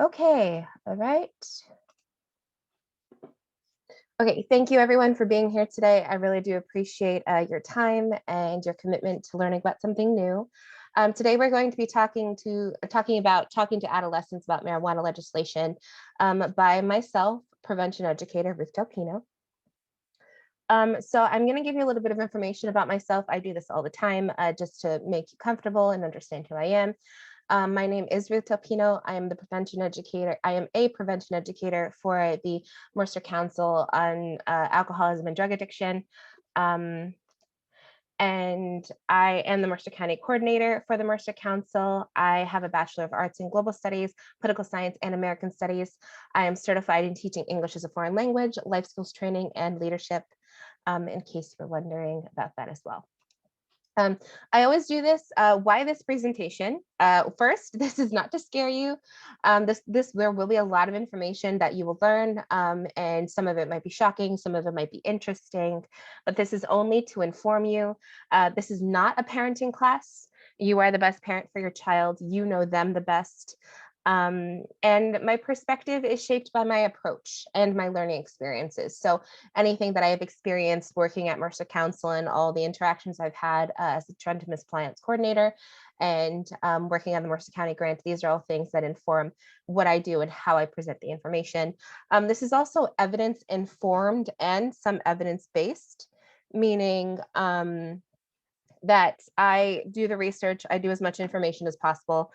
Okay, all right. Okay, thank you everyone for being here today. I really do appreciate your time and your commitment to learning about something new. Today we're going to be talking to adolescents about marijuana legislation by myself, prevention educator Ruth Delpino. So I'm going to give you a little bit of information about myself. I do this all the time just to make you comfortable and understand who I am. My name is Ruth Delpino. I am the prevention educator. I am a prevention educator for the Mercer Council on alcoholism and drug addiction. And I am the Mercer County coordinator for the Mercer Council. I have a Bachelor of Arts in Global Studies, Political Science, and American Studies. I am certified in teaching English as a foreign language, life skills training, and leadership, in case you're wondering about that as well. I always do this. Why this presentation? First, this is not to scare you. There will be a lot of information that you will learn, and some of it might be shocking, some of it might be interesting, but this is only to inform you. This is not a parenting class. You are the best parent for your child. You know them the best. And my perspective is shaped by my approach and my learning experiences. So anything that I have experienced working at Mercer Council and all the interactions I've had as a trend to miscompliance coordinator and working on the Mercer County grant, these are all things that inform what I do and how I present the information. This is also evidence informed and some evidence based, meaning that I do the research, I do as much information as possible,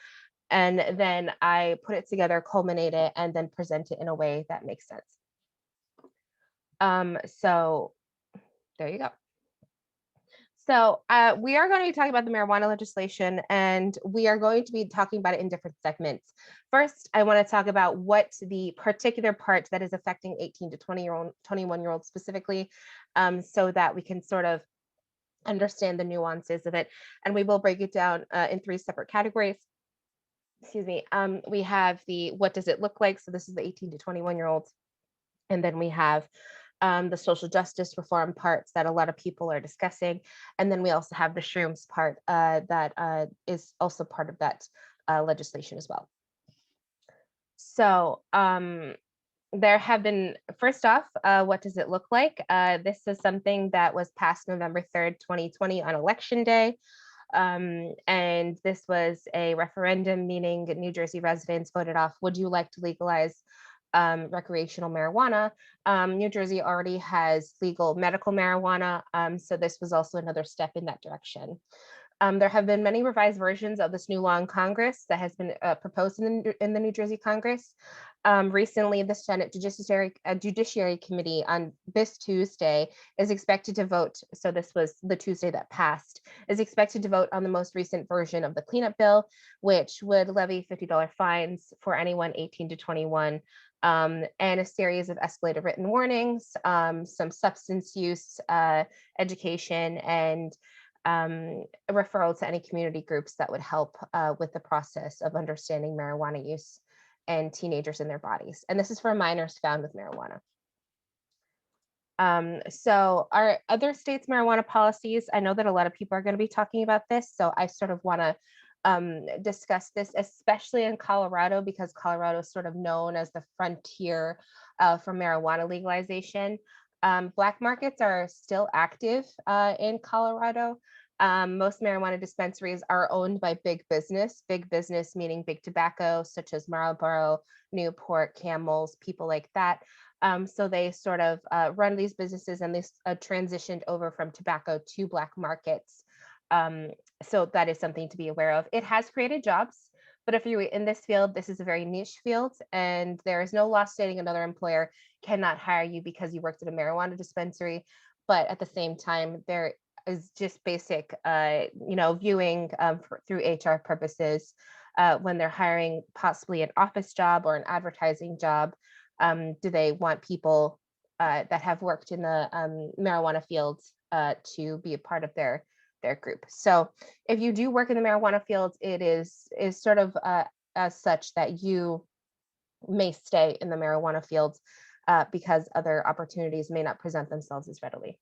and then I put it together, culminate it, and then present it in a way that makes sense. So there you go. So we are going to be talking about the marijuana legislation, and we are going to be talking about it in different segments. First, I want to talk about what the particular part that is affecting 18 to 21-year-olds specifically, so that we can sort of understand the nuances of it. And we will break it down in 3 separate categories. Excuse me. We have the what does it look like? So this is the 18 to 21-year-olds. And then we have the social justice reform parts that a lot of people are discussing. And then we also have the shrooms part that is also part of that legislation as well. So there have been, first off, what does it look like? This is something that was passed November 3rd, 2020 on election day. And this was a referendum, meaning New Jersey residents voted off, would you like to legalize recreational marijuana? New Jersey already has legal medical marijuana, so this was also another step in that direction. There have been many revised versions of this new law in Congress that has been proposed in the New Jersey Congress. Recently, the Senate Judiciary Committee on this Tuesday is expected to vote. So this was the Tuesday that passed, is expected to vote on the most recent version of the cleanup bill, which would levy $50 fines for anyone 18 to 21, and a series of escalated written warnings, some substance use education, and a referral to any community groups that would help with the process of understanding marijuana use and teenagers in their bodies. And this is for minors found with marijuana. So our other states' marijuana policies, I know that a lot of people are going to be talking about this, so I sort of want to discuss this, especially in Colorado, because Colorado is sort of known as the frontier for marijuana legalization. Black markets are still active in Colorado. Most marijuana dispensaries are owned by big business meaning big tobacco, such as Marlboro, Newport, Camels, people like that. So they sort of run these businesses, and they transitioned over from tobacco to black markets. So that is something to be aware of. It has created jobs, but if you're in this field, this is a very niche field, and there is no law stating another employer cannot hire you because you worked at a marijuana dispensary. But at the same time, there is just basic, viewing through HR purposes when they're hiring possibly an office job or an advertising job. Do they want people that have worked in the marijuana field to be a part of their group? So if you do work in the marijuana field, it is sort of as such that you may stay in the marijuana field because other opportunities may not present themselves as readily.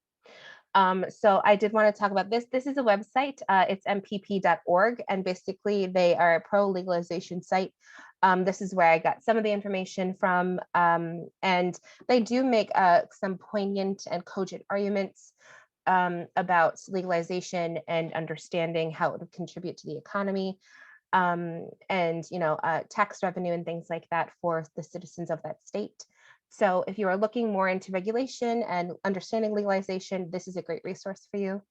So I did want to talk about this. This is a website. It's mpp.org, and basically they are a pro-legalization site. This is where I got some of the information from, and they do make some poignant and cogent arguments about legalization and understanding how it would contribute to the economy, and tax revenue and things like that for the citizens of that state. So if you are looking more into regulation and understanding legalization, this is a great resource for you.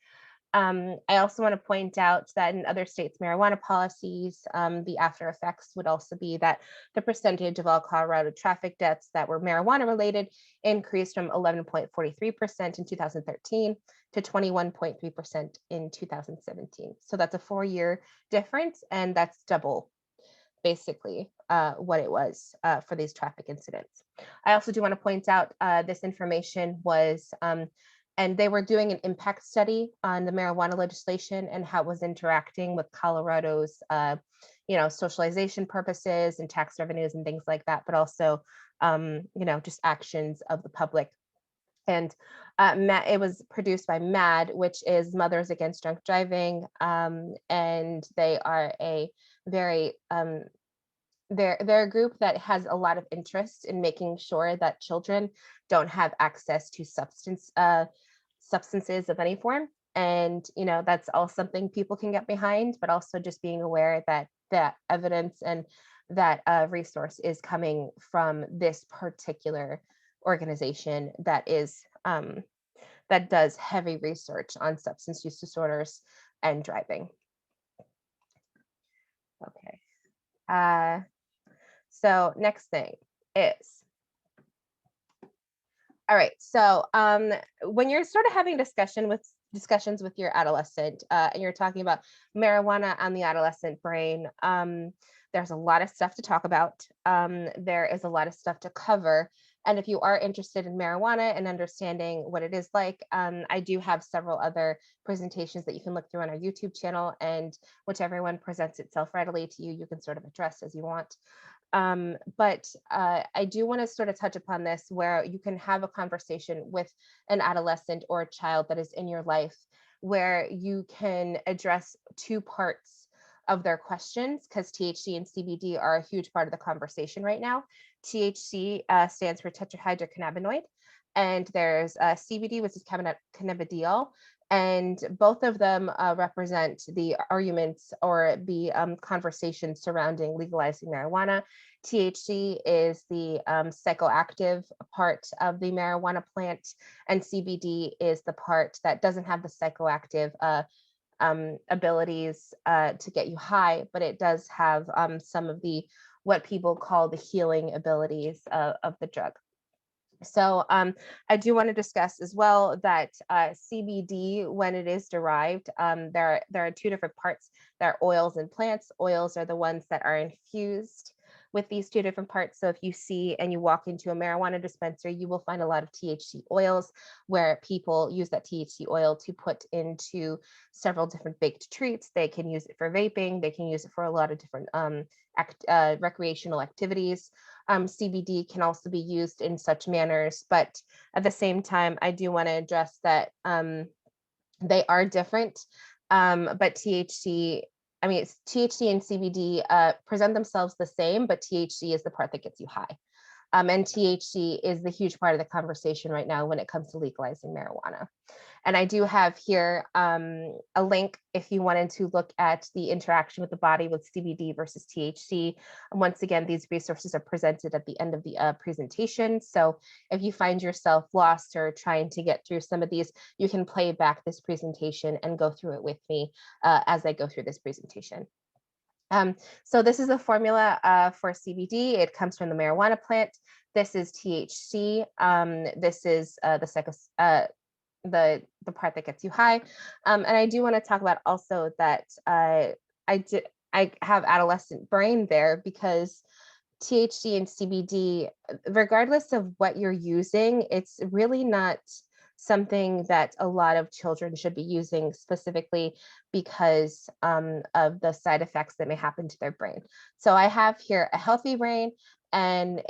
I also want to point out that in other states' marijuana policies, the after effects would also be that the percentage of all Colorado traffic deaths that were marijuana related increased from 11.43% in 2013 to 21.3% in 2017. So that's a 4-year difference, and that's double basically what it was for these traffic incidents. I also do want to point out this information was, and they were doing an impact study on the marijuana legislation and how it was interacting with Colorado's, socialization purposes and tax revenues and things like that, but also, just actions of the public. And it was produced by MAD, which is Mothers Against Drunk Driving, and they are a very they're a group that has a lot of interest in making sure that children don't have access to substances of any form. And that's all something people can get behind, but also just being aware that that evidence and that resource is coming from this particular organization that is that does heavy research on substance use disorders and driving. Okay. So next thing is, all right. So when you're sort of having discussions with your adolescent, and you're talking about marijuana on the adolescent brain, there's a lot of stuff to talk about. There is a lot of stuff to cover. And if you are interested in marijuana and understanding what it is like, I do have several other presentations that you can look through on our YouTube channel, and whichever one presents itself readily to you, you can sort of address as you want. But I do want to sort of touch upon this, where you can have a conversation with an adolescent or a child that is in your life, where you can address two parts of their questions, because THC and CBD are a huge part of the conversation right now. THC stands for tetrahydrocannabinoid, and there's CBD, which is cannabidiol. And both of them represent the arguments or the conversation surrounding legalizing marijuana. THC is the psychoactive part of the marijuana plant, and CBD is the part that doesn't have the psychoactive abilities to get you high, but it does have some of the what people call the healing abilities of the drug. So I do want to discuss as well that CBD, when it is derived, there are two different parts. There are oils and plants. Oils are the ones that are infused with these two different parts. So if you see and you walk into a marijuana dispensary, you will find a lot of THC oils, where people use that THC oil to put into several different baked treats. They can use it for vaping. They can use it for a lot of different recreational activities. CBD can also be used in such manners, but at the same time, I do want to address that they are different. But THC and CBD present themselves the same, but THC is the part that gets you high. And THC is the huge part of the conversation right now when it comes to legalizing marijuana. And I do have here a link if you wanted to look at the interaction with the body with CBD versus THC. And once again, these resources are presented at the end of the presentation. So if you find yourself lost or trying to get through some of these, you can play back this presentation and go through it with me as I go through this presentation. So this is a formula for CBD. It comes from the marijuana plant. This is THC. This is the part that gets you high. And I do want to talk about also that I have adolescent brain there, because THC and CBD, regardless of what you're using, it's really not something that a lot of children should be using, specifically because of the side effects that may happen to their brain. So I have here a healthy brain, and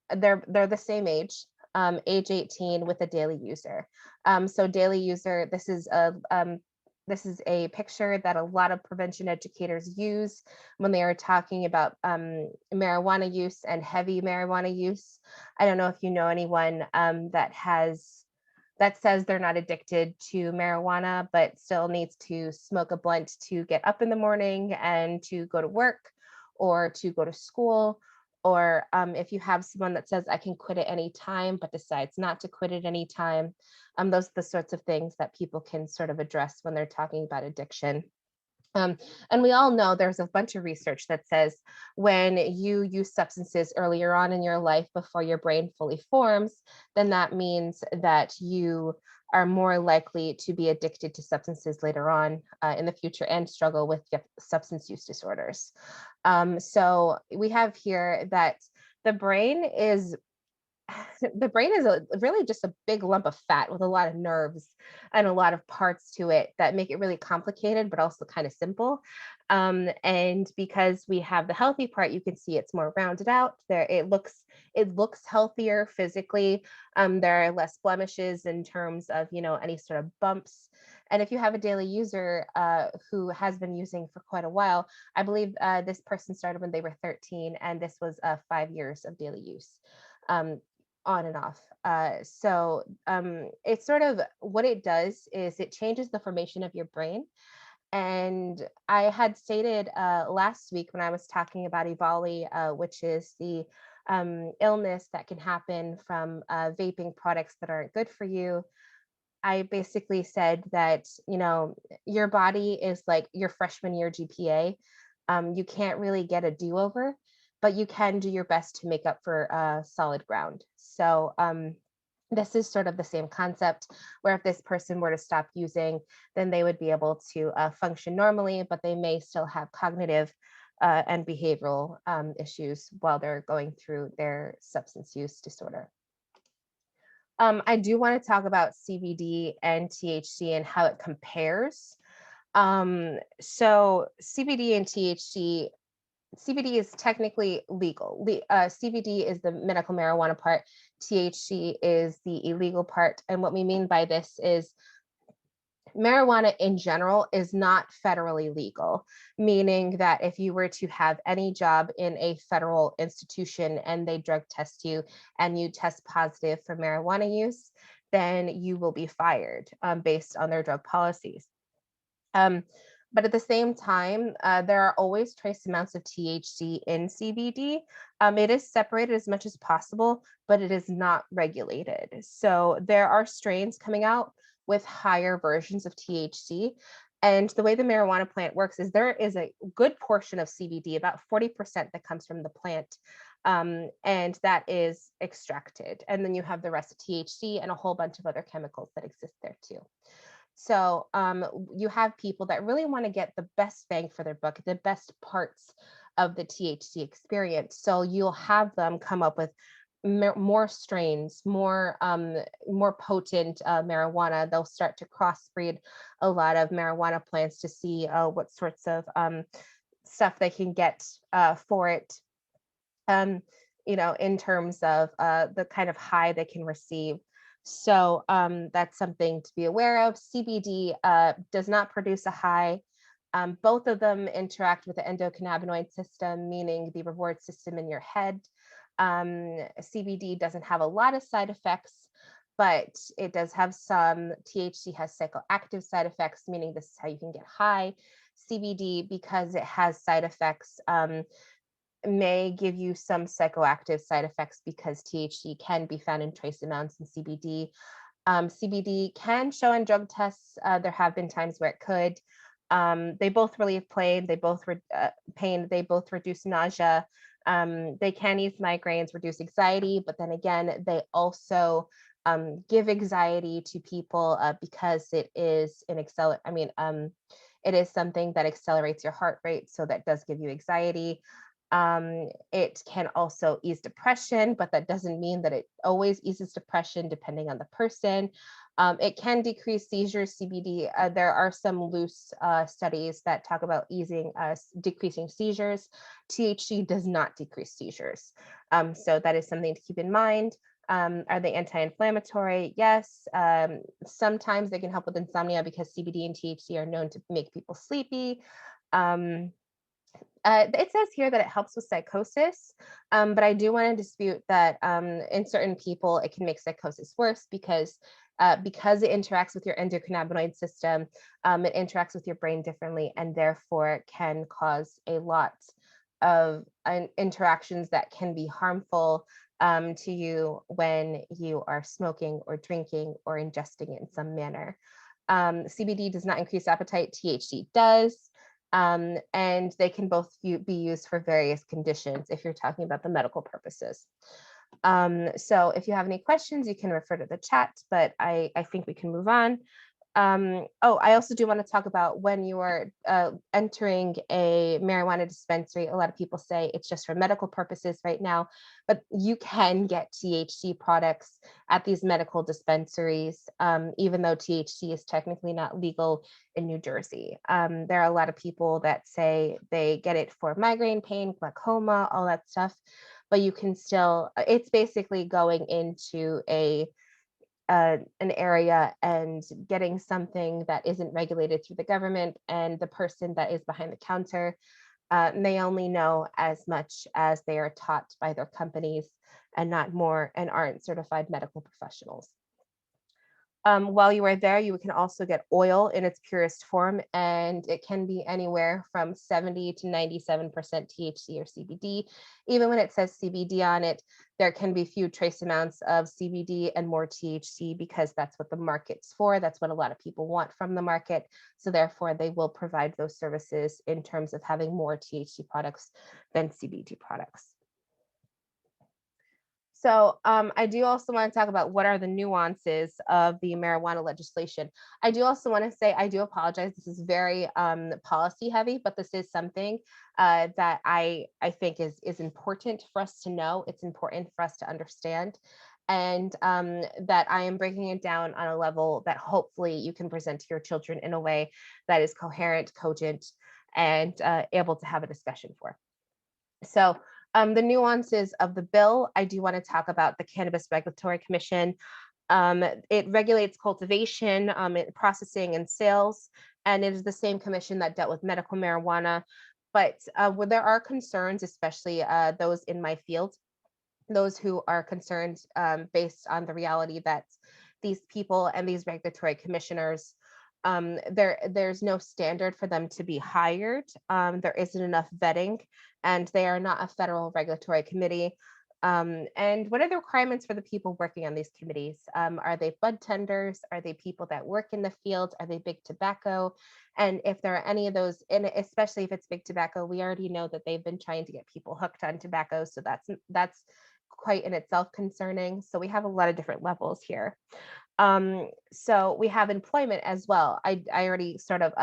they're the same age. age 18 with a daily user. So daily user, this is a picture that a lot of prevention educators use when they are talking about marijuana use and heavy marijuana use. I don't know if you know anyone that says they're not addicted to marijuana, but still needs to smoke a blunt to get up in the morning and to go to work or to go to school. Or if you have someone that says, I can quit at any time, but decides not to quit at any time. Those are the sorts of things that people can sort of address when they're talking about addiction. And we all know there's a bunch of research that says when you use substances earlier on in your life before your brain fully forms, then that means that you are more likely to be addicted to substances later on in the future and struggle with substance use disorders. So we have here that the brain is really just a big lump of fat with a lot of nerves and a lot of parts to it that make it really complicated, but also kind of simple. And because we have the healthy part, you can see it's more rounded out. There, it looks healthier physically. There are less blemishes in terms of any sort of bumps. And if you have a daily user who has been using for quite a while, I believe this person started when they were 13, and this was 5 years of daily use. On and off. It's sort of what it does is it changes the formation of your brain. And I had stated last week when I was talking about EVALI, which is the illness that can happen from vaping products that aren't good for you. I basically said that, your body is like your freshman year GPA. You can't really get a do-over, but you can do your best to make up for solid ground. So this is sort of the same concept where if this person were to stop using, then they would be able to function normally, but they may still have cognitive and behavioral issues while they're going through their substance use disorder. I do want to talk about CBD and THC and how it compares. So CBD and THC, CBD is technically legal. CBD is the medical marijuana part. THC is the illegal part. And what we mean by this is marijuana in general is not federally legal, meaning that if you were to have any job in a federal institution and they drug test you and you test positive for marijuana use, then you will be fired based on their drug policies. But at the same time, there are always trace amounts of THC in CBD. It is separated as much as possible, but it is not regulated. So there are strains coming out with higher versions of THC. And the way the marijuana plant works is there is a good portion of CBD, about 40% that comes from the plant. And that is extracted. And then you have the rest of THC and a whole bunch of other chemicals that exist there too. So you have people that really want to get the best bang for their buck, the best parts of the THC experience. So you'll have them come up with more strains, more potent marijuana. They'll start to crossbreed a lot of marijuana plants to see what sorts of stuff they can get for it. In terms of the kind of high they can receive. So that's something to be aware of. CBD does not produce a high. Both of them interact with the endocannabinoid system, meaning the reward system in your head. CBD doesn't have a lot of side effects, but it does have some. THC has psychoactive side effects, meaning this is how you can get high. CBD, because it has side effects, may give you some psychoactive side effects because THC can be found in trace amounts in CBD. CBD can show in drug tests. There have been times where it could. They both relieve pain. They both They both reduce nausea. They can ease migraines, reduce anxiety, but then again, they also give anxiety to people because it is it is something that accelerates your heart rate, so that does give you anxiety. It can also ease depression, but that doesn't mean that it always eases depression depending on the person. It can decrease seizures, CBD. There are some loose studies that talk about decreasing seizures. THC does not decrease seizures. So that is something to keep in mind. Are they anti-inflammatory? Yes. Sometimes they can help with insomnia because CBD and THC are known to make people sleepy. Um, it says here that it helps with psychosis, but I do want to dispute that in certain people, it can make psychosis worse because it interacts with your endocannabinoid system, it interacts with your brain differently, and therefore can cause a lot of interactions that can be harmful to you when you are smoking or drinking or ingesting it in some manner. CBD does not increase appetite, THC does. And they can both be used for various conditions if you're talking about the medical purposes. So if you have any questions, you can refer to the chat, but I think we can move on. Oh, I also do want to talk about when you are entering a marijuana dispensary. A lot of people say it's just for medical purposes right now, but you can get THC products at these medical dispensaries, even though THC is technically not legal in New Jersey. There are a lot of people that say they get it for migraine pain, glaucoma, all that stuff, but you can still, it's basically going into an area and getting something that isn't regulated through the government, and the person that is behind the counter may only know as much as they are taught by their companies and not more, and aren't certified medical professionals. While you are there, you can also get oil in its purest form, and it can be anywhere from 70 to 97% THC or CBD. Even when it says CBD on it, there can be few trace amounts of CBD and more THC because that's what the market's for. That's what a lot of people want from the market. So therefore, they will provide those services in terms of having more THC products than CBD products. So I do also want to talk about what are the nuances of the marijuana legislation. I do also want to say, I do apologize. This is very policy heavy, but this is something that I think is important for us to know. It's important for us to understand, and that I am breaking it down on a level that hopefully you can present to your children in a way that is coherent, cogent, and able to have a discussion for. So the nuances of the bill, I do want to talk about the Cannabis Regulatory Commission. It regulates cultivation, processing, and sales, and it is the same commission that dealt with medical marijuana. But where there are concerns, especially those in my field, those who are concerned based on the reality that these people and these regulatory commissioners, there's no standard for them to be hired. There isn't enough vetting, and they are not a federal regulatory committee. And what are the requirements for the people working on these committees? Are they bud tenders? Are they people that work in the field? Are they big tobacco? And if there are any of those, and especially if it's big tobacco, we already know that they've been trying to get people hooked on tobacco. So that's quite in itself concerning. So we have a lot of different levels here. So we have employment as well. I already sort of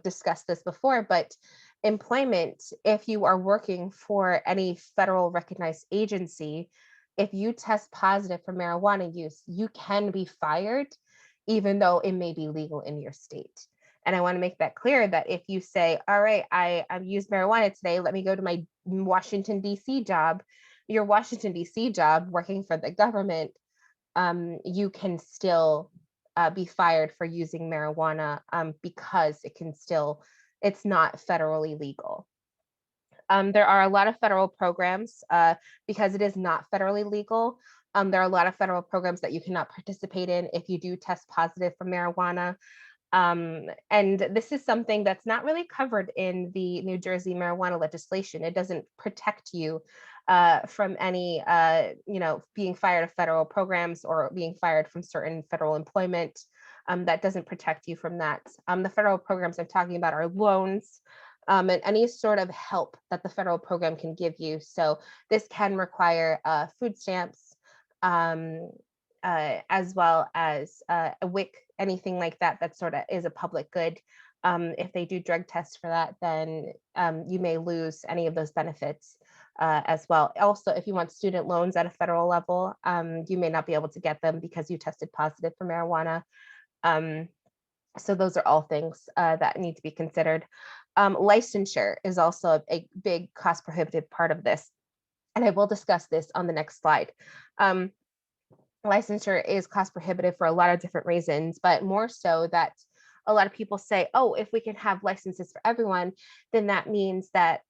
discussed this before, but employment, if you are working for any federal recognized agency, if you test positive for marijuana use, you can be fired, even though it may be legal in your state. And I want to make that clear that if you say, all right, I've used marijuana today, let me go to my Washington, D.C. job, your Washington, D.C. job working for the government, you can still be fired for using marijuana because it's not federally legal. There are a lot of federal programs because it is not federally legal. There are a lot of federal programs that you cannot participate in if you do test positive for marijuana. And this is something that's not really covered in the New Jersey marijuana legislation. It doesn't protect you from any, being fired of federal programs or being fired from certain federal employment. That doesn't protect you from that. The federal programs I'm talking about are loans, and any sort of help that the federal program can give you. So this can require food stamps, as well as a WIC, anything like that, that sort of is a public good. If they do drug tests for that, then you may lose any of those benefits as well. Also, if you want student loans at a federal level, you may not be able to get them because you tested positive for marijuana. So those are all things that need to be considered. Licensure is also a big cost prohibitive part of this. And I will discuss this on the next slide. licensure is cost prohibitive for a lot of different reasons, but more so that a lot of people say, oh, if we can have licenses for everyone, then that means that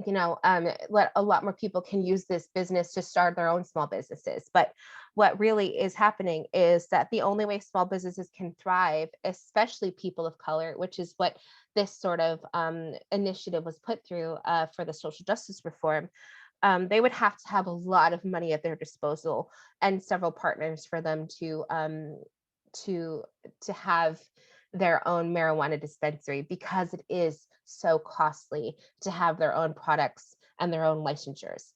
let a lot more people can use this business to start their own small businesses. But what really is happening is that the only way small businesses can thrive, especially people of color, which is what this sort of initiative was put through for the social justice reform, they would have to have a lot of money at their disposal and several partners for them to to have their own marijuana dispensary, because it is so costly to have their own products and their own licensures.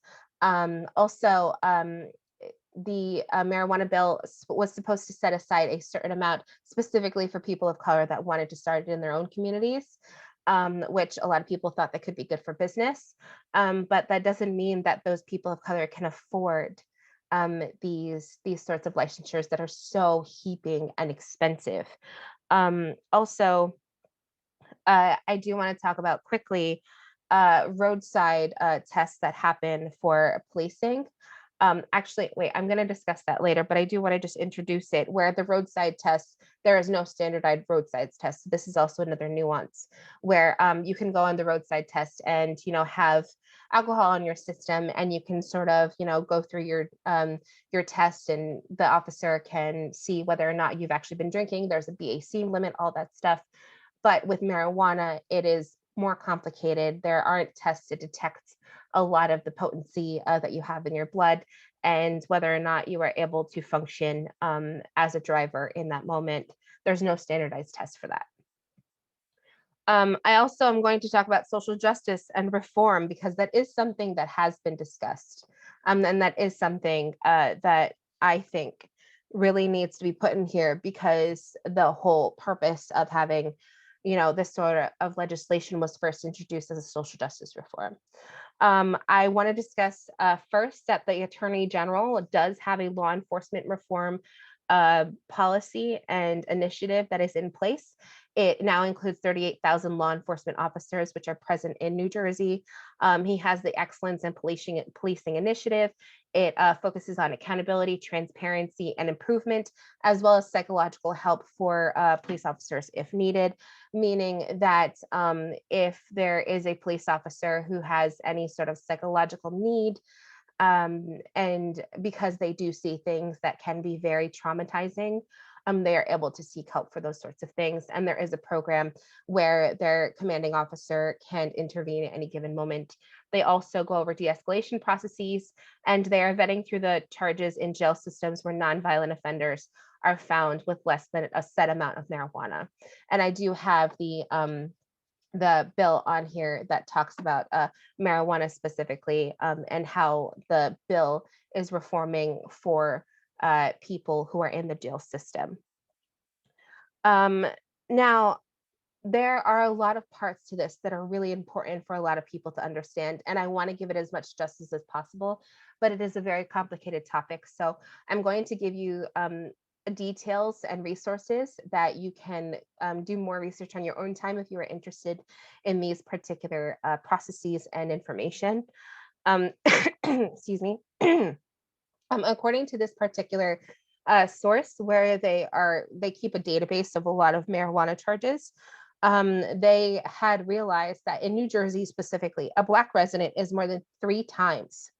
Also, the marijuana bill was supposed to set aside a certain amount specifically for people of color that wanted to start it in their own communities, which a lot of people thought that could be good for business. But that doesn't mean that those people of color can afford these sorts of licensures that are so heaping and expensive. Also, I do want to talk about quickly roadside tests that happen for policing. Actually, wait, I'm going to discuss that later, but I do want to just introduce it. Where the roadside tests, there is no standardized roadside test. This is also another nuance where you can go on the roadside test and have alcohol in your system, and you can sort of go through your test, and the officer can see whether or not you've actually been drinking. There's a BAC limit, all that stuff. But with marijuana, it is more complicated. There aren't tests to detect a lot of the potency that you have in your blood, and whether or not you are able to function as a driver in that moment. There's no standardized test for that. I also am going to talk about social justice and reform, because that is something that has been discussed. And that is something that I think really needs to be put in here, because the whole purpose of having this sort of legislation was first introduced as a social justice reform. I want to discuss first that the Attorney General does have a law enforcement reform policy and initiative that is in place. It now includes 38,000 law enforcement officers, which are present in New Jersey. He has the Excellence in Policing Initiative. It focuses on accountability, transparency, and improvement, as well as psychological help for police officers if needed, meaning that if there is a police officer who has any sort of psychological need, and because they do see things that can be very traumatizing, they are able to seek help for those sorts of things. And there is a program where their commanding officer can intervene at any given moment. They also go over de-escalation processes, and they are vetting through the charges in jail systems where nonviolent offenders are found with less than a set amount of marijuana. And I do have the bill on here that talks about marijuana specifically, and how the bill is reforming for people who are in the jail system. Now, there are a lot of parts to this that are really important for a lot of people to understand, and I want to give it as much justice as possible, but it is a very complicated topic. So I'm going to give you details and resources that you can do more research on your own time if you are interested in these particular processes and information. Excuse me. According to this particular source, where they keep a database of a lot of marijuana charges, they had realized that in New Jersey specifically, a Black resident is more than 3 times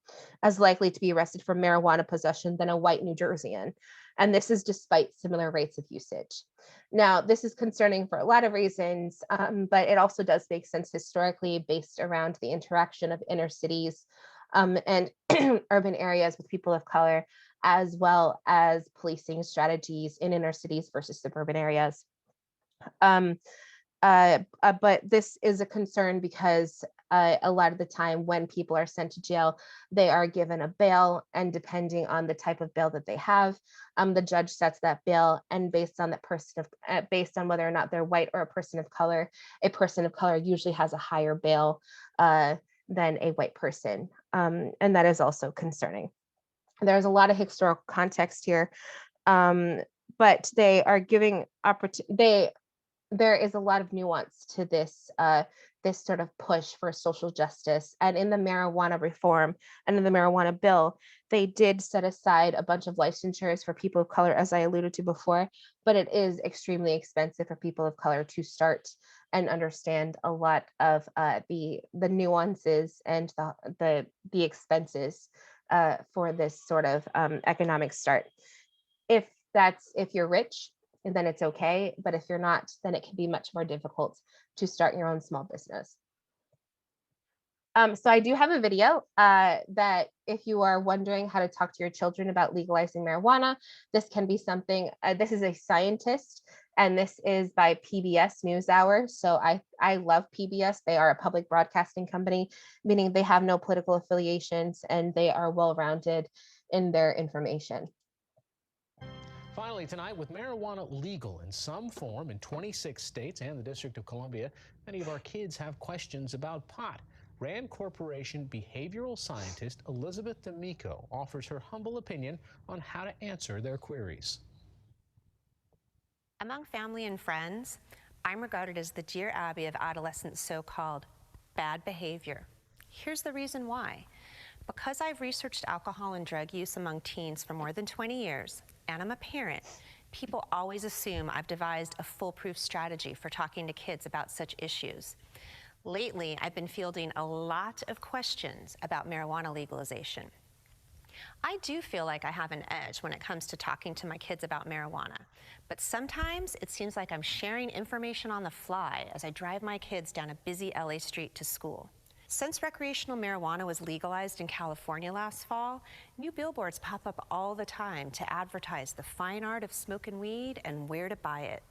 as likely to be arrested for marijuana possession than a white New Jerseyan. And this is despite similar rates of usage. Now, this is concerning for a lot of reasons, but it also does make sense historically based around the interaction of inner cities and urban areas with people of color, as well as policing strategies in inner cities versus suburban areas. But this is a concern because a lot of the time when people are sent to jail, they are given a bail, and depending on the type of bail that they have, the judge sets that bail, and based on based on whether or not they're white or a person of color usually has a higher bail than a white person, and that is also concerning. There's a lot of historical context here, but they are giving there is a lot of nuance to this this sort of push for social justice. And in the marijuana reform and in the marijuana bill, they did set aside a bunch of licensures for people of color, as I alluded to before, but it is extremely expensive for people of color to start and understand a lot of the nuances and the expenses for this sort of economic start. If you're rich, then it's okay. But if you're not, then it can be much more difficult to start your own small business. So I do have a video that if you are wondering how to talk to your children about legalizing marijuana, this can be something, this is a scientist, and this is by PBS NewsHour. So I love PBS. They are a public broadcasting company, meaning they have no political affiliations and they are well-rounded in their information. Finally tonight, with marijuana legal in some form in 26 states and the District of Columbia, many of our kids have questions about pot. Rand Corporation behavioral scientist Elizabeth D'Amico offers her humble opinion on how to answer their queries. Among family and friends, I'm regarded as the Dear Abby of adolescents' so-called bad behavior. Here's the reason why. Because I've researched alcohol and drug use among teens for more than 20 years, and I'm a parent, people always assume I've devised a foolproof strategy for talking to kids about such issues. Lately, I've been fielding a lot of questions about marijuana legalization. I do feel like I have an edge when it comes to talking to my kids about marijuana, but sometimes it seems like I'm sharing information on the fly as I drive my kids down a busy LA street to school. Since recreational marijuana was legalized in California last fall, new billboards pop up all the time to advertise the fine art of smoking weed and where to buy it.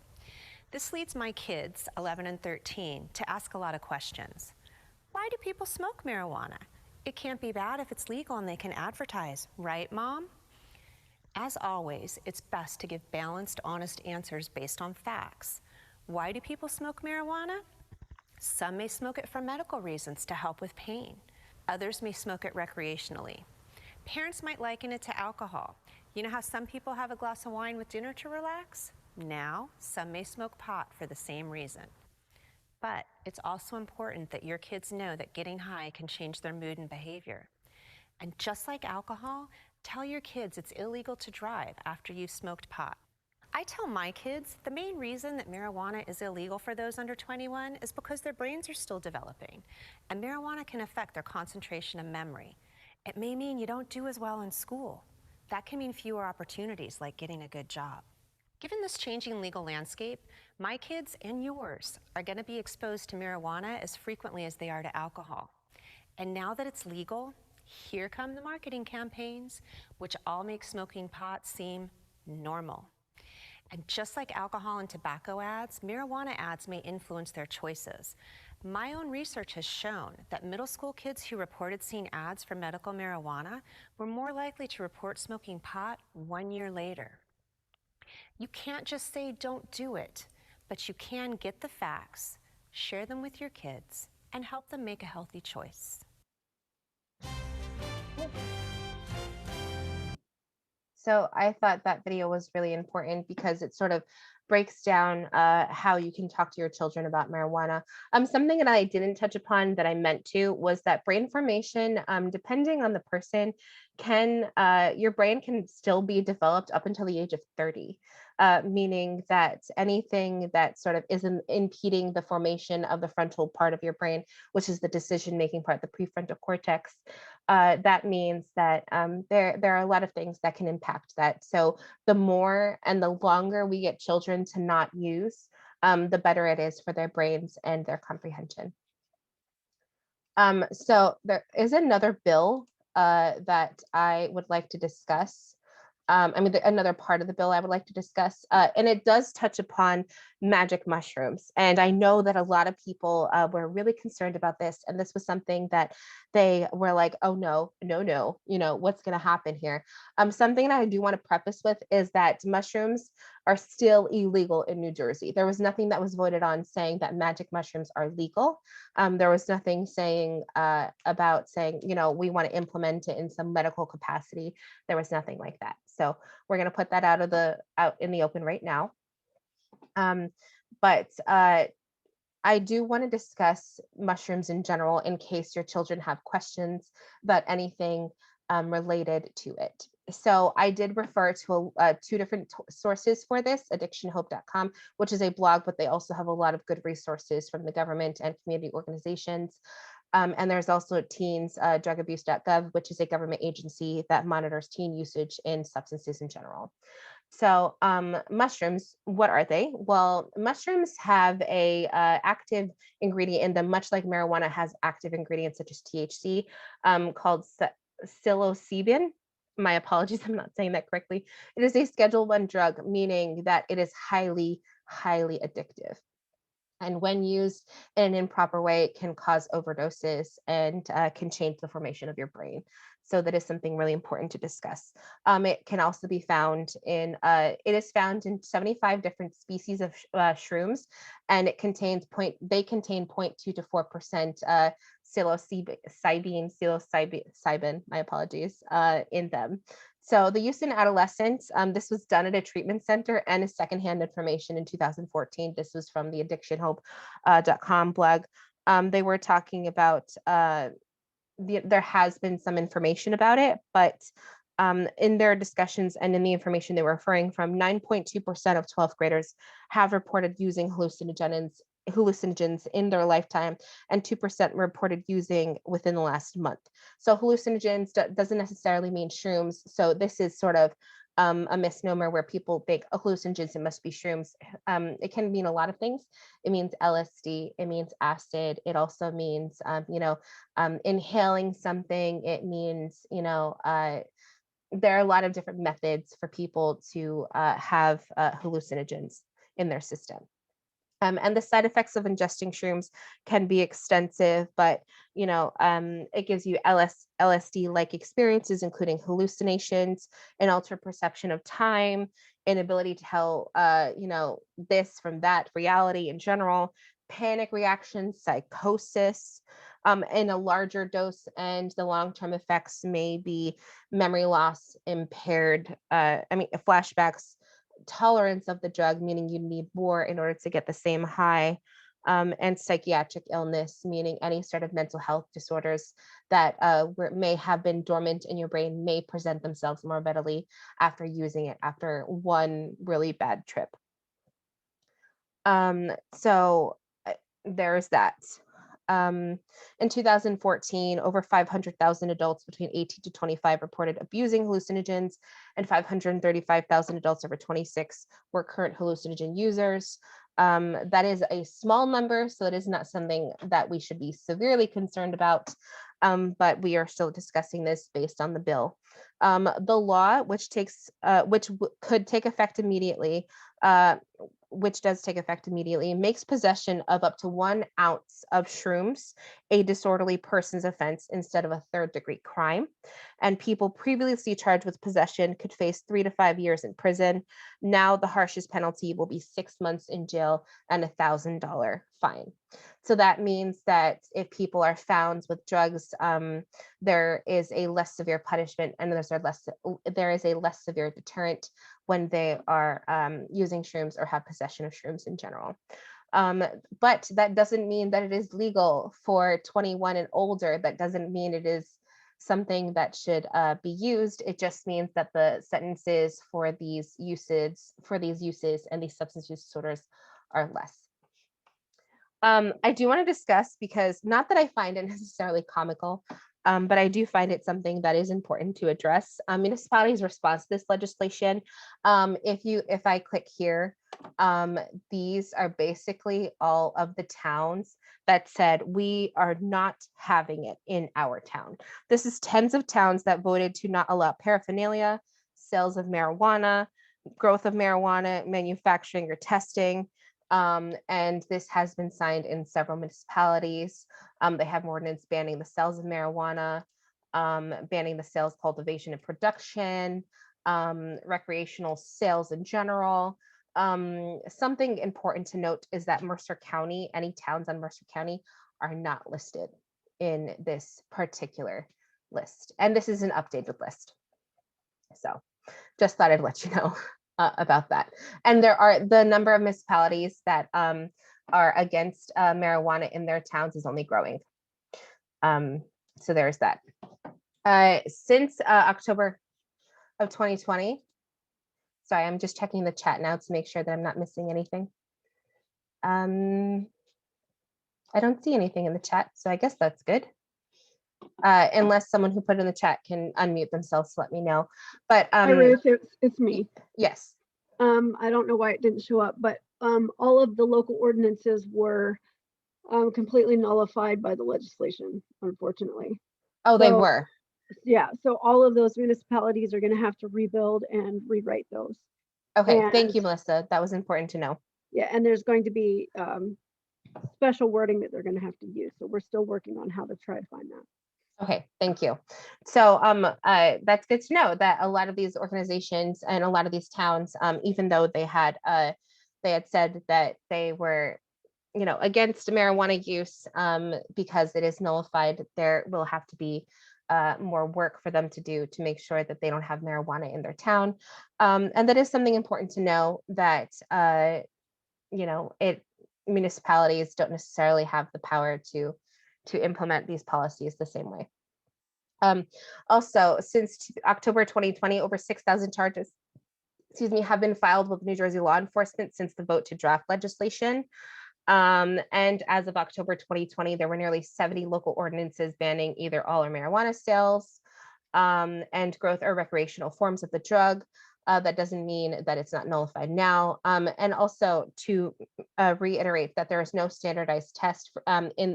This leads my kids, 11 and 13, to ask a lot of questions. Why do people smoke marijuana? It can't be bad if it's legal and they can advertise, right, Mom? As always, it's best to give balanced, honest answers based on facts. Why do people smoke marijuana? Some may smoke it for medical reasons to help with pain. Others may smoke it recreationally. Parents might liken it to alcohol. You know how some people have a glass of wine with dinner to relax? Now, some may smoke pot for the same reason. But it's also important that your kids know that getting high can change their mood and behavior. And just like alcohol, tell your kids it's illegal to drive after you've smoked pot. I tell my kids the main reason that marijuana is illegal for those under 21 is because their brains are still developing, and marijuana can affect their concentration and memory. It may mean you don't do as well in school. That can mean fewer opportunities like getting a good job. Given this changing legal landscape, my kids and yours are going to be exposed to marijuana as frequently as they are to alcohol. And now that it's legal, here come the marketing campaigns, which all make smoking pot seem normal. And just like alcohol and tobacco ads, marijuana ads may influence their choices. My own research has shown that middle school kids who reported seeing ads for medical marijuana were more likely to report smoking pot 1 year later. You can't just say don't do it, but you can get the facts, share them with your kids, and help them make a healthy choice. So I thought that video was really important because it sort of breaks down how you can talk to your children about marijuana. Something that I didn't touch upon that I meant to was that brain formation, depending on the person, your brain can still be developed up until the age of 30. Meaning that anything that sort of isn't impeding the formation of the frontal part of your brain, which is the decision-making part, the prefrontal cortex, that means that there are a lot of things that can impact that. So the more and the longer we get children to not use, the better it is for their brains and their comprehension. So there is another bill that I would like to discuss. Another part of the bill I would like to discuss, and it does touch upon magic mushrooms. And I know that a lot of people were really concerned about this, and this was something that they were like, oh no, what's going to happen here? Something that I do want to preface with is that mushrooms are still illegal in New Jersey. There was nothing that was voted on saying that magic mushrooms are legal. There was nothing saying about saying, we want to implement it in some medical capacity. There was nothing like that. So we're going to put that out in the open right now. But I do want to discuss mushrooms in general in case your children have questions about anything related to it. So I did refer to two different sources for this, addictionhope.com, which is a blog, but they also have a lot of good resources from the government and community organizations. And there's also teens drugabuse.gov, which is a government agency that monitors teen usage in substances in general. So mushrooms, what are they? Well, mushrooms have a active ingredient in them, much like marijuana has active ingredients such as THC, called psilocybin. My apologies, I'm not saying that correctly. It is a Schedule 1 drug, meaning that it is highly, highly addictive. And when used in an improper way, it can cause overdoses and can change the formation of your brain. So that is something really important to discuss. It can also be found in, it is found in 75 different species of shrooms, and it contains they contain 0.2 to 4% psilocybin, my apologies, in them. So the use in adolescents, this was done at a treatment center and is secondhand information in 2014. This was from the addictionhope.com blog. They were talking about, there has been some information about it, but in their discussions and in the information they were referring from, 9.2% of 12th graders have reported using hallucinogens in their lifetime, and 2% reported using within the last month. So hallucinogens doesn't necessarily mean shrooms. So this is sort of a misnomer where people think hallucinogens, it must be shrooms. It can mean a lot of things. It means LSD, it means acid. It also means, inhaling something. It means, there are a lot of different methods for people to have hallucinogens in their system. And the side effects of ingesting shrooms can be extensive, but it gives you LSD-like experiences, including hallucinations, an altered perception of time, inability to tell, this from that, reality in general, panic reactions, psychosis, in a larger dose, and the long-term effects may be memory loss, impaired, flashbacks, tolerance of the drug, meaning you need more in order to get the same high, and psychiatric illness, meaning any sort of mental health disorders that may have been dormant in your brain may present themselves more readily after using it after one really bad trip. So there's that. In 2014, over 500,000 adults between 18 to 25 reported abusing hallucinogens, and 535,000 adults over 26 were current hallucinogen users. That is a small number, so it is not something that we should be severely concerned about, but we are still discussing this based on the bill. The law, which could take effect immediately, which does take effect immediately, makes possession of up to 1 ounce of shrooms a disorderly person's offense instead of a third-degree crime. And people previously charged with possession could face 3 to 5 years in prison. Now the harshest penalty will be 6 months in jail and $1,000 fine. So that means that if people are found with drugs, there is a less severe punishment, and there is a less severe deterrent when they are using shrooms or have possession of shrooms in general. But that doesn't mean that it is legal for 21 and older. That doesn't mean it is something that should be used. It just means that the sentences for these uses and these substance use disorders are less. I do want to discuss, because not that I find it necessarily comical, but I do find it something that is important to address. Municipalities' response to this legislation. If I click here, these are basically all of the towns that said we are not having it in our town. This is tens of towns that voted to not allow paraphernalia, sales of marijuana, growth of marijuana, manufacturing or testing. And this has been signed in several municipalities. They have an ordinance banning the sales of marijuana, banning the sales, cultivation, and production, recreational sales in general. Something important to note is that Mercer County, any towns on Mercer County, are not listed in this particular list. And this is an updated list. So just thought I'd let you know about that. And there are the number of municipalities that are against marijuana in their towns is only growing. So there's that. Since October of 2020, sorry, I'm just checking the chat now to make sure that I'm not missing anything. I don't see anything in the chat, so I guess that's good. Unless someone who put it in the chat can unmute themselves to let me know. But Hi Ruth, it's me. Yes. I don't know why it didn't show up, but all of the local ordinances were completely nullified by the legislation, unfortunately. Oh, they were. Yeah, so all of those municipalities are going to have to rebuild and rewrite those. Okay, thank you, Melissa. That was important to know. Yeah, and there's going to be special wording that they're going to have to use. So we're still working on how to try to find that. Okay, thank you. So that's good to know that a lot of these organizations and a lot of these towns, even though they had said that they were, you know, against marijuana use because it is nullified, there will have to be more work for them to do to make sure that they don't have marijuana in their town. And that is something important to know, that, you know, municipalities don't necessarily have the power to implement these policies the same way. Also, since October 2020, over 6,000 charges, have been filed with New Jersey law enforcement since the vote to draft legislation. And as of October 2020, there were nearly 70 local ordinances banning either all or marijuana sales and growth or recreational forms of the drug. That doesn't mean that it's not nullified now. And also to reiterate that there is no standardized test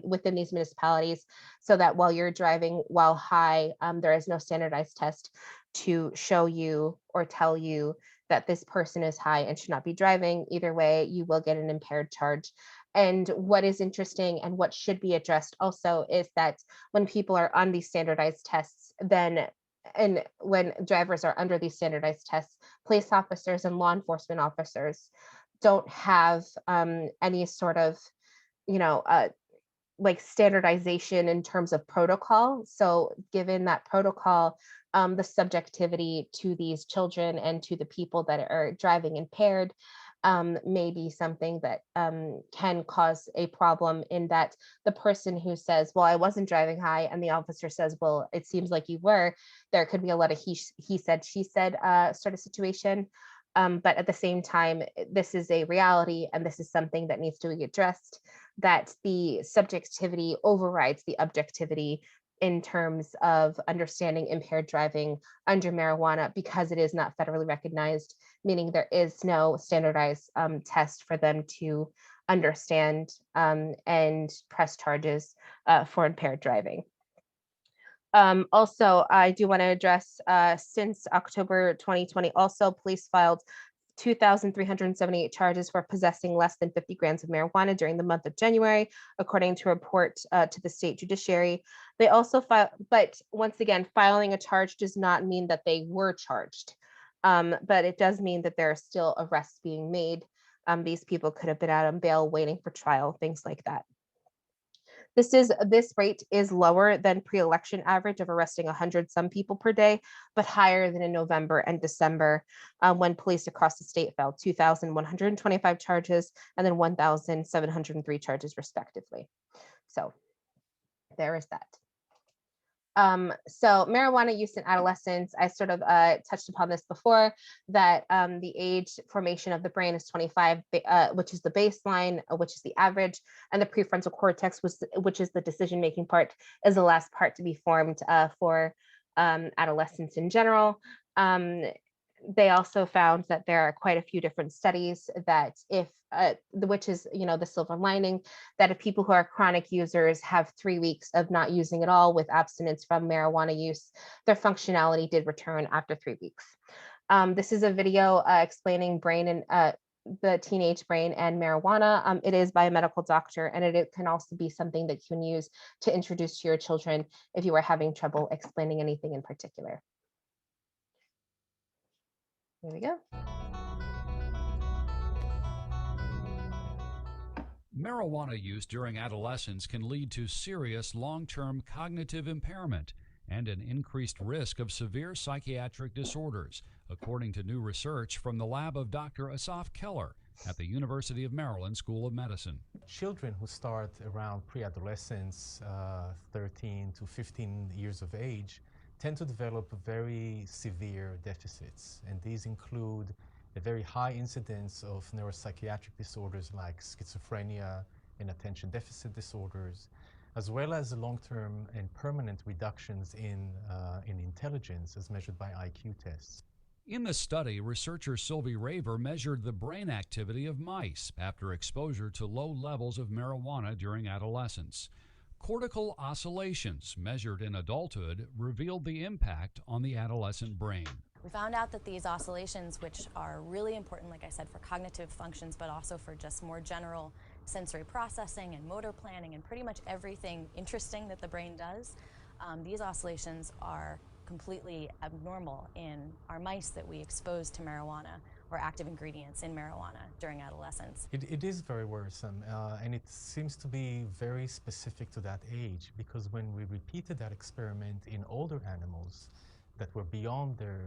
within these municipalities, so that while you're driving while high, there is no standardized test to show you or tell you that this person is high and should not be driving. Either way, you will get an impaired charge. And what is interesting and what should be addressed also is that when people are on these standardized tests, and when drivers are under these standardized tests, police officers and law enforcement officers don't have any sort of, you know, like standardization in terms of protocol. So given that protocol, the subjectivity to these children and to the people that are driving impaired may be something that can cause a problem, in that the person who says, well, I wasn't driving high, and the officer says, well, it seems like you were, there could be a lot of he said, she said sort of situation. But at the same time, this is a reality, and this is something that needs to be addressed, that the subjectivity overrides the objectivity in terms of understanding impaired driving under marijuana, because it is not federally recognized, meaning there is no standardized test for them to understand and press charges for impaired driving. Also, I do want to address, since October 2020, also police filed 2,378 charges for possessing less than 50 grams of marijuana during the month of January, according to a report to the state judiciary. They also filed, but once again, filing a charge does not mean that they were charged, but it does mean that there are still arrests being made. These people could have been out on bail waiting for trial, things like that. This rate is lower than pre-election average of arresting 100 some people per day, but higher than in November and December, when police across the state filed 2,125 charges and then 1,703 charges respectively. So there is that. So marijuana use in adolescents, I sort of touched upon this before, that the age formation of the brain is 25, which is the baseline, which is the average, and the prefrontal cortex, which is the decision-making part, is the last part to be formed for adolescents in general. They also found that there are quite a few different studies that which is, you know, the silver lining, that if people who are chronic users have 3 weeks of not using at all with abstinence from marijuana use, their functionality did return after 3 weeks. This is a video explaining brain and the teenage brain and marijuana. It is by a medical doctor, and it can also be something that you can use to introduce to your children if you are having trouble explaining anything in particular. There we go. Marijuana use during adolescence can lead to serious long-term cognitive impairment and an increased risk of severe psychiatric disorders, according to new research from the lab of Dr. Asaf Keller at the University of Maryland School of Medicine. Children who start around pre-adolescence, 13 to 15 years of age, tend to develop very severe deficits. And these include a very high incidence of neuropsychiatric disorders like schizophrenia and attention deficit disorders, as well as long-term and permanent reductions in intelligence as measured by IQ tests. In the study, researcher Sylvie Raver measured the brain activity of mice after exposure to low levels of marijuana during adolescence. Cortical oscillations measured in adulthood revealed the impact on the adolescent brain. We found out that these oscillations, which are really important, like I said, for cognitive functions, but also for just more general sensory processing and motor planning and pretty much everything interesting that the brain does, these oscillations are completely abnormal in our mice that we expose to marijuana or active ingredients in marijuana during adolescence. It is very worrisome, and it seems to be very specific to that age, because when we repeated that experiment in older animals that were beyond their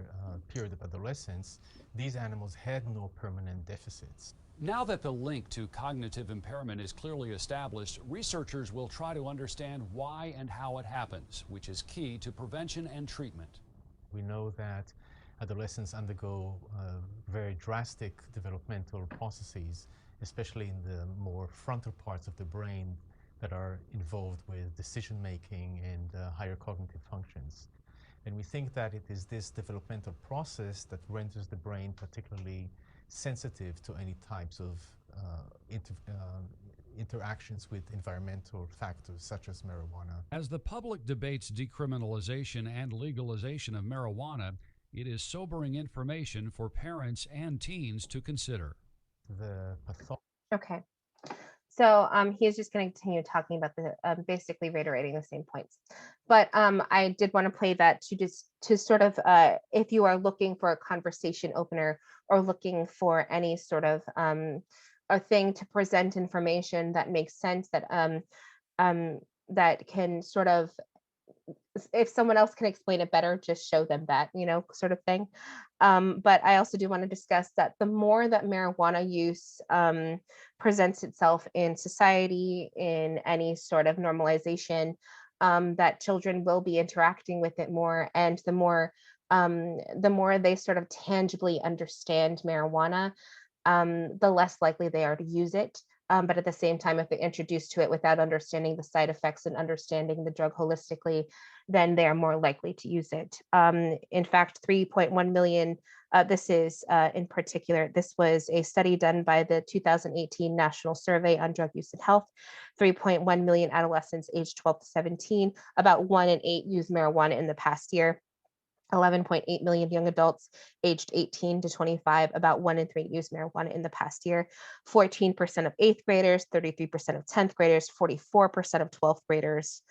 period of adolescence, these animals had no permanent deficits. Now that the link to cognitive impairment is clearly established, researchers will try to understand why and how it happens, which is key to prevention and treatment. We know that adolescents undergo very drastic developmental processes, especially in the more frontal parts of the brain that are involved with decision-making and higher cognitive functions. And we think that it is this developmental process that renders the brain particularly sensitive to any types of interactions with environmental factors such as marijuana. As the public debates decriminalization and legalization of marijuana, it is sobering information for parents and teens to consider. Okay. So he's just going to continue talking about the basically reiterating the same points. But I did want to play that to sort of, if you are looking for a conversation opener or looking for any sort of a thing to present information that makes sense, that that can sort of, if someone else can explain it better, just show them that, sort of thing. But I also do want to discuss that the more that marijuana use presents itself in society, in any sort of normalization, that children will be interacting with it more, and the more they sort of tangibly understand marijuana, the less likely they are to use it. But at the same time, if they're introduced to it without understanding the side effects and understanding the drug holistically, then they are more likely to use it. In fact, 3.1 million, this is in particular, this was a study done by the 2018 National Survey on Drug Use and Health. 3.1 million adolescents aged 12 to 17, about 1 in 8 used marijuana in the past year. 11.8 million young adults aged 18 to 25, about 1 in 3 used marijuana in the past year. 14% of 8th graders, 33% of 10th graders, 44% of 12th graders.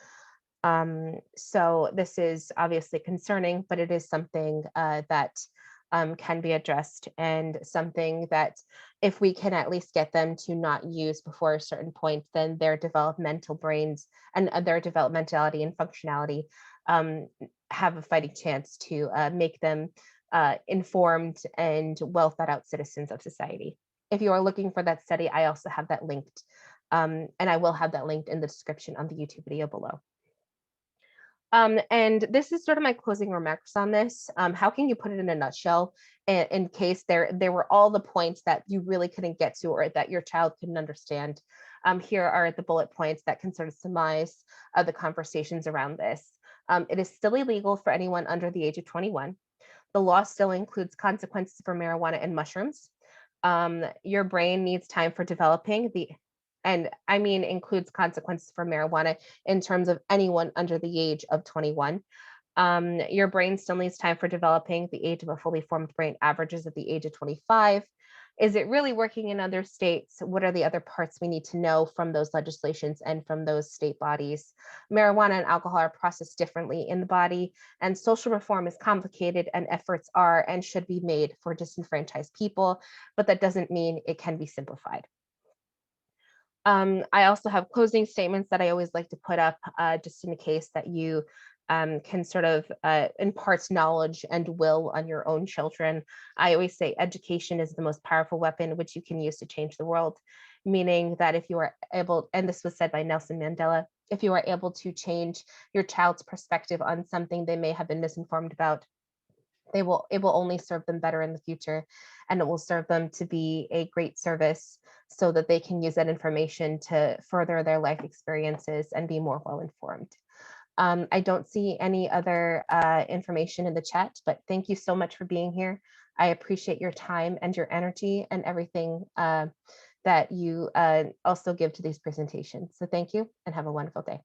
So this is obviously concerning, but it is something that can be addressed, and something that if we can at least get them to not use before a certain point, then their developmental brains and their developmentality and functionality have a fighting chance to make them informed and well thought out citizens of society. If you are looking for that study, I also have that linked, and I will have that linked in the description on the YouTube video below. And this is sort of my closing remarks on this. How can you put it in a nutshell in case there were all the points that you really couldn't get to, or that your child couldn't understand? Here are the bullet points that can sort of surmise the conversations around this. It is still illegal for anyone under the age of 21. The law still includes consequences for marijuana and mushrooms. Your brain needs time for developing, and I mean includes consequences for marijuana in terms of anyone under the age of 21. Your brain still needs time for developing. The age of a fully formed brain averages at the age of 25. Is it really working in other states? What are the other parts we need to know from those legislations and from those state bodies? Marijuana and alcohol are processed differently in the body, and social reform is complicated, and efforts are and should be made for disenfranchised people, but that doesn't mean it can be simplified. I also have closing statements that I always like to put up just in case that you can sort of impart knowledge and will on your own children. I always say education is the most powerful weapon which you can use to change the world, meaning that if you are able, and this was said by Nelson Mandela, if you are able to change your child's perspective on something they may have been misinformed about, it will only serve them better in the future, and it will serve them to be a great service so that they can use that information to further their life experiences and be more well informed. I don't see any other information in the chat, but thank you so much for being here. I appreciate your time and your energy and everything that you also give to these presentations. So thank you and have a wonderful day.